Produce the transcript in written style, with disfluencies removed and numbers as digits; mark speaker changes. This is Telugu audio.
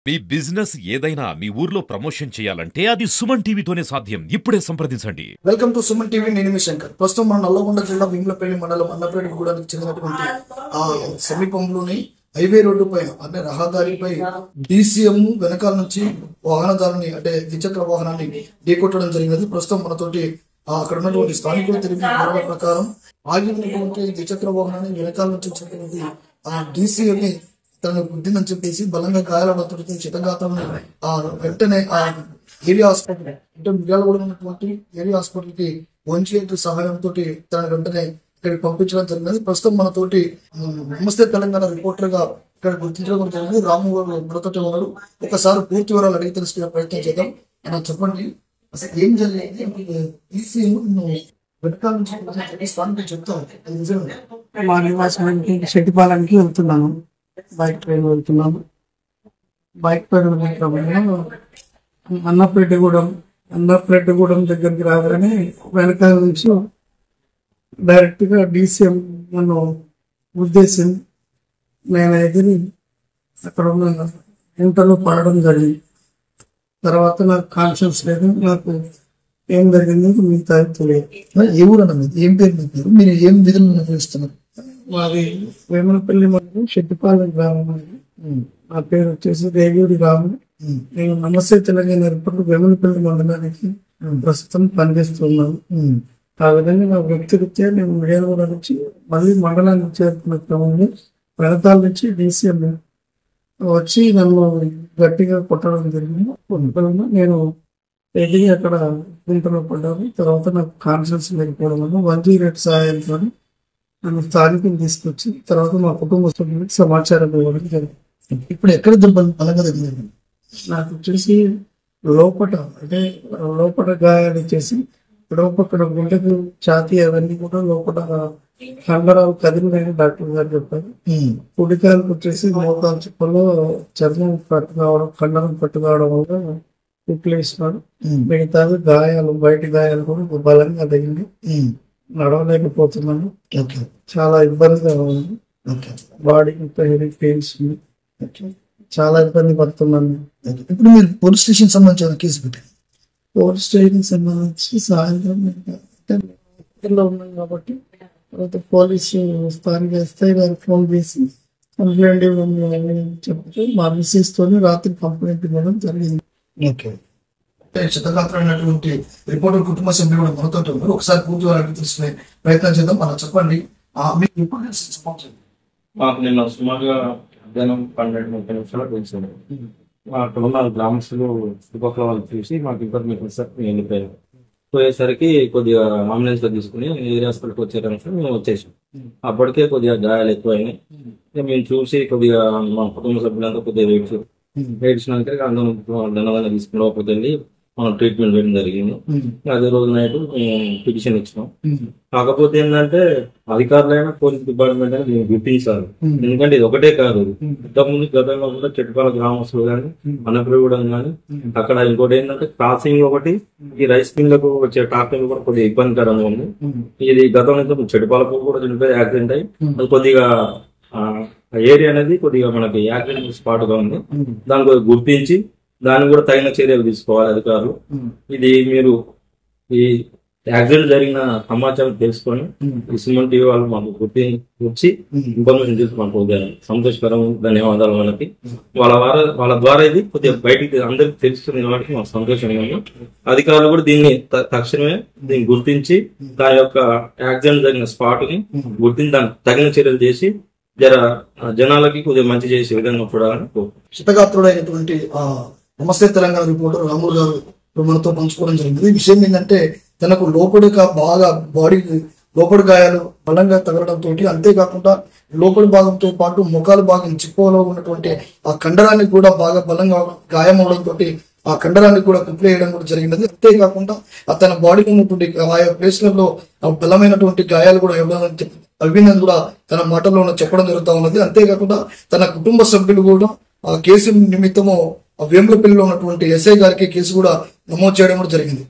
Speaker 1: మీ బిజినెస్ ఏదైనా మీ ఊర్లో ప్రమోషన్ చేయాలంటే అది సుమన్ టీవీతోనే సాధ్యం. ఇప్పుడే సంప్రదించండి.
Speaker 2: Welcome to Suman TV. నేను మీ శంకర్. ప్రస్తుతం మన నల్లగొండ జిల్లా భీములపల్లి మండలం అన్నపేట గూడానికి చెందినటువంటి ఆ సమీపంలోని హైవే రోడ్డు పైన అంటే రహదారిపై DCM వెనకాల నుంచి వాహనదారుని అంటే ద్విచక్ర వాహనాన్ని ఢీకొట్టడం జరిగినది. ప్రస్తుతం మనతోటి అక్కడ ఉన్నటువంటి స్థానికులు తెలిపిన వివరాల ప్రకారం ఆగి ఉన్నటువంటి ద్విచక్ర వాహనాన్ని వెనకాల నుంచి వచ్చినటువంటి ఆ DCM ని తనకు గుద్దిందని చెప్పేసి బలంగా గాయాలతో చితగాత్రం వెంటనే ఆ ఏరియా హాస్పిటల్ అంటే మిర్యాలగూడ ఉన్నటువంటి ఏరియా హాస్పిటల్ కి ONGC సహాయంతో తన వెంటనే ఇక్కడికి పంపించడం జరిగినది. ప్రస్తుతం మనతోటి నమస్తే తెలంగాణ రిపోర్టర్ గా ఇక్కడ గుర్తించడం కూడా జరిగింది. రాము గారు మనతోటి ఉన్నారు. ఒకసారి పూర్తి వివరాలు అడిగి తెలుసుకునే ప్రయత్నం చేద్దాం. అలా చెప్పండి, అసలు ఏం జరిగింది? వెనకాల నుంచి స్థానికులు చెప్తాను.
Speaker 3: మా నివాసానికి శెట్టిపాలెంకి వెళ్తున్నాను. బైక్ పైన వెళ్తున్నాను. బైక్ పైన వెళ్ళే క్రమంలో అన్నపేటగూడెం దగ్గరికి రాగానే వెనకాల నుంచి డైరెక్ట్ గా DCM నన్ను ఉద్దేశించి నేను ఎదిరి అక్కడ ఉన్న ఇంటర్లో పడడం జరిగింది. తర్వాత నాకు కాన్షియస్ లేదు, నాకు ఏం జరిగింది మిగతా తెలియదు.
Speaker 2: ఏ ఊరు అన్నది? ఏం పేరు మీ పేరు? మీరు ఏం విధులు నిర్వహిస్తున్నారు?
Speaker 3: మాది వేములపల్లి మండలం శెట్టిపాలెం గ్రామం. నా పేరు వచ్చేసి రేగిడి రాము. నేను నమస్తే తెలంగాణ రిపోర్టర్ వేములపల్లి మండలానికి ప్రస్తుతం పనిచేస్తున్నాను. ఆ విధంగా నా వ్యక్తిరీత్యా నేను విజయనగరం నుంచి మళ్ళీ మండలానికి చేరుకున్న క్రమంలో వెనకాల నుంచి DCM వచ్చి నన్ను గట్టిగా కొట్టడం జరిగింది. నేను ఎదిగి అక్కడ గుంటలో పడ్డాను. తర్వాత నాకు కాన్షియస్ లేకపోవడం వల్ల 108 సహాయంతో నన్ను స్థానికులు తీసుకొచ్చి తర్వాత మా కుటుంబ సభ్యులకు సమాచారం ఇవ్వడం జరిగింది.
Speaker 2: ఇప్పుడు ఎక్కడ బలంగా తగ్గింది?
Speaker 3: నాకు వచ్చేసి లోపల గాయాలు వచ్చేసి లోపల గుండెకు ఛాతీ అవన్నీ కూడా లోపల కండరాలు కదిలినాయని డాక్టర్ గారు చెప్పారు. కుడికాయలకు వచ్చేసి మోకాలు చిప్పల్లో చర్మం పట్టు కావడం, కండరం పట్టు కావడం వల్ల కుట్లేసినాడు. మిగతా గాయాలు బయట గాయాలు కూడా బలంగా తగిలి నడవలేకపోతున్నాను. చాలా ఇబ్బందిగా ఉంది. బాడీ హెవీ పెయిన్స్ ఉంది. చాలా ఇబ్బంది పడుతున్నాను.
Speaker 2: ఇప్పుడు మీరు పోలీస్ స్టేషన్ సంబంధించిన కేసు పెట్టారు?
Speaker 3: పోలీస్ స్టేషన్ సంబంధించి సాయంత్రం ఉన్నాం కాబట్టి తర్వాత పోలీసు స్థానిక ఎస్ఐ గారు ఫోన్ చేసి కంప్లైంట్ ఇవ్వడం చెప్తే మా మిస్సెస్ తోని రాత్రి కంప్లైంట్ ఇవ్వడం జరిగింది.
Speaker 2: చిత్తగాత్రైనటువంటి రిపోర్టర్ కుటుంబ సభ్యులు కూడా మనతో ఉన్నారు. ఒకసారి పూర్తి వారికి తెలుసుకునే ప్రయత్నం చేద్దాం. అలా చెప్పండి, మీకు ఎప్పుడు తెలిసింది?
Speaker 4: మాకు నిన్న సుమారుగా మధ్యాహ్నం 12:30 నిమిషాలకు తెలిసింది. అక్కడ ఉన్న గ్రామస్తులు చుట్టుపక్కల వాళ్ళు చూసి మాకు ఇన్ఫర్మేషన్ సార్ మేము వెళ్ళిపోయాం. పోయేసరికి కొద్దిగా అంబులెన్స్ లో తీసుకుని ఏరియా హాస్పిటల్కి వచ్చేటప్పుడు మేము వచ్చేసాం. అప్పటికే కొద్దిగా గాయాలు ఎక్కువైనాయి. మేము చూసి కొద్దిగా మా కుటుంబ సభ్యులంతా కొద్దిగా ఏడ్చినాక అందరం దండగా తీసుకుని లోపలికి వెళ్ళి మనం ట్రీట్మెంట్ వేయడం జరిగింది. అదే రోజు నైట్ పిటిషన్ ఇచ్చినాం. కాకపోతే ఏంటంటే అధికారులైనా పోలీస్ డిపార్ట్మెంట్ అని మేము గుర్తించాలి. ఎందుకంటే ఇది ఒకటే కాదు, ఇంతకుముందు గతంలో కూడా చెట్టుపాల గ్రామస్తులు కానీ అన్నపేటగూడెం కానీ అక్కడ ఇంకోటి ఏంటంటే క్రాసింగ్ ఒకటి ఈ రైస్ మిల్లకు వచ్చే ట్రాఫిక్ కూడా కొద్దిగా ఇబ్బందికరంగా ఉంది. ఇది గతంలో చెట్టుపాలకు కూడా చనిపోయి యాక్సిడెంట్ అయ్యి అది కొద్దిగా ఏరియా అనేది కొద్దిగా మనకి యాక్సిడెంట్ స్పాట్ గా ఉంది. దాన్ని కొద్దిగా గుర్తించి దాన్ని కూడా తగిన చర్యలు తీసుకోవాలి అధికారులు. ఇది మీరు ఈ యాక్సిడెంట్ జరిగిన సమాచారం తెలుసుకొని ఈ సుమన్ టీవీ వాళ్ళు మాకు గుర్తించి ఇన్ఫర్మేషన్ తీసి మాకు సంతోషకరం. ధన్యవాదాలు. మనకి వాళ్ళ ద్వారా ఇది కొద్దిగా బయటికి అందరికి తెలుస్తుంది కాబట్టి మాకు సంతోషంగా ఉంది. అధికారులు కూడా దీన్ని తక్షణమే దీన్ని గుర్తించి దాని యొక్క యాక్సిడెంట్ జరిగిన స్పాట్ ని గుర్తించి దానికి తగిన చర్యలు చేసి జనాలకి కొద్దిగా మంచి చేసే విధంగా చూడాలని
Speaker 2: చిత్తగాత్రుడైనటువంటి నమస్తే తెలంగాణ రిపోర్టర్ రాములు గారు మనతో పంచుకోవడం జరిగింది. ఈ విషయం ఏంటంటే తనకు బాగా బాడీ లోపడి గాయాలు బలంగా తగలడంతో, అంతేకాకుండా లోపలి భాగంతో పాటు ముఖాలు భాగం చిప్పలో ఉన్నటువంటి ఆ కండరాన్ని కూడా బాగా బలంగా గాయం అవడంతో ఆ కండరాన్ని కూడా కుట్లేయడం కూడా జరిగినది. అంతేకాకుండా తన బాడీలో ఉన్నటువంటి ఆయా ప్లేస్లలో బలమైనటువంటి గాయాలు కూడా అవిందని కూడా తన మాటల్లో చెప్పడం జరుగుతూ ఉన్నది. అంతేకాకుండా తన కుటుంబ సభ్యులు కూడా ఆ కేసు నిమిత్తము వేములపల్లిలో ఉన్నటువంటి ఎస్ఐ గారికి కేసు కూడా నమోదు చేయడం కూడా జరిగింది.